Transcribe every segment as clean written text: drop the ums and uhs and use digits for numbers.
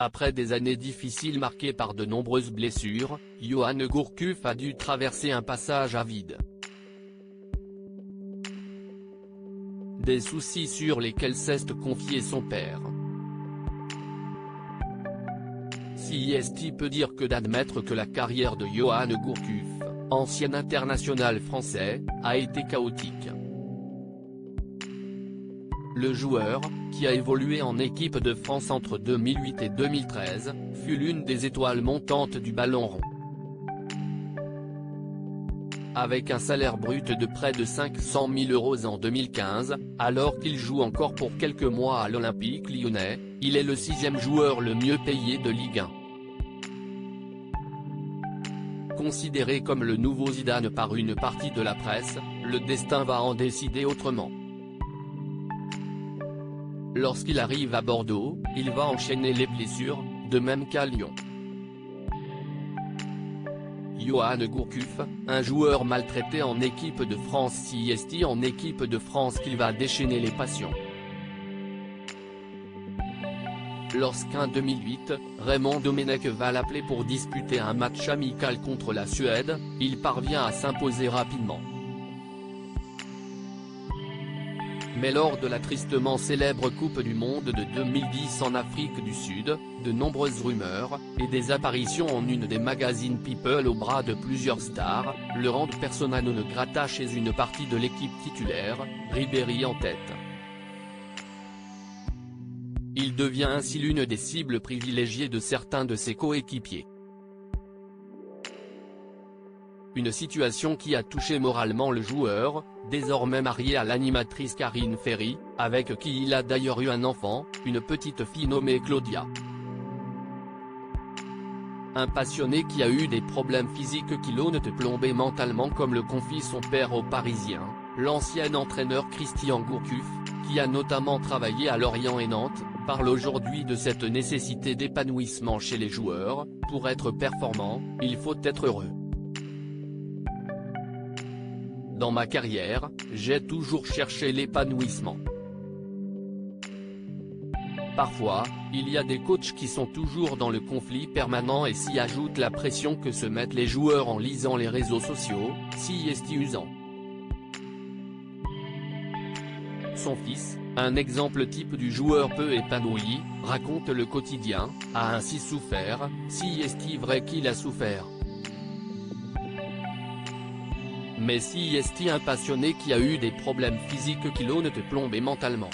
Après des années difficiles marquées par de nombreuses blessures, Johan Gourcuff a dû traverser un passage à vide. Des soucis sur lesquels s'est confié son père. Si est peut dire que d'admettre que la carrière de Johan Gourcuff, ancien international français, a été chaotique. Le joueur, qui a évolué en équipe de France entre 2008 et 2013, fut l'une des étoiles montantes du ballon rond. Avec un salaire brut de près de 500 000 € en 2015, alors qu'il joue encore pour quelques mois à l'Olympique lyonnais, il est le 6e joueur le mieux payé de Ligue 1. Considéré comme le nouveau Zidane par une partie de la presse, le destin va en décider autrement. Lorsqu'il arrive à Bordeaux, il va enchaîner les blessures, de même qu'à Lyon. Johan Gourcuff, un joueur maltraité en équipe de France. Si est en équipe de France qu'il va déchaîner les passions. Lorsqu'en 2008, Raymond Domenech va l'appeler pour disputer un match amical contre la Suède, il parvient à s'imposer rapidement. Mais lors de la tristement célèbre Coupe du Monde de 2010 en Afrique du Sud, de nombreuses rumeurs, et des apparitions en une des magazines People au bras de plusieurs stars, le rendent persona non grata chez une partie de l'équipe titulaire, Ribéry en tête. Il devient ainsi l'une des cibles privilégiées de certains de ses coéquipiers. Une situation qui a touché moralement le joueur, désormais marié à l'animatrice Karine Ferry, avec qui il a d'ailleurs eu un enfant, une petite fille nommée Claudia. Un passionné qui a eu des problèmes physiques qui l'ont plombé mentalement, comme le confie son père aux Parisiens, l'ancien entraîneur Christian Gourcuff, qui a notamment travaillé à Lorient et Nantes, parle aujourd'hui de cette nécessité d'épanouissement chez les joueurs. Pour être performant, il faut être heureux. Dans ma carrière, j'ai toujours cherché l'épanouissement. Parfois, il y a des coachs qui sont toujours dans le conflit permanent et s'y ajoute la pression que se mettent les joueurs en lisant les réseaux sociaux, si est usant. Son fils, un exemple type du joueur peu épanoui, raconte le quotidien, a ainsi souffert. Si est vrai qu'il a souffert. Mais si est un passionné qui a eu des problèmes physiques qui l'ont plombé mentalement.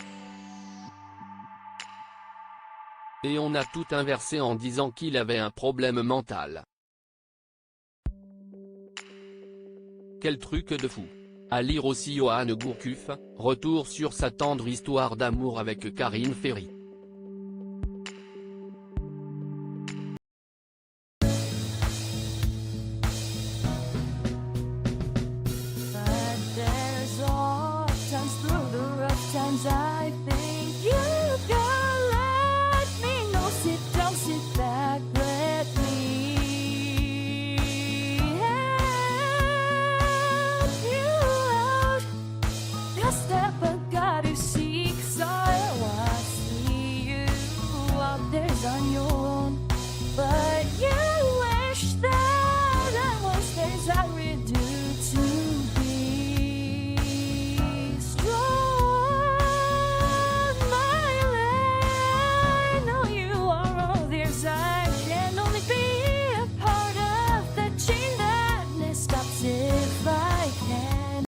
Et on a tout inversé en disant qu'il avait un problème mental. Quel truc de fou. À lire aussi Johan Gourcuff, retour sur sa tendre histoire d'amour avec Karine Ferry.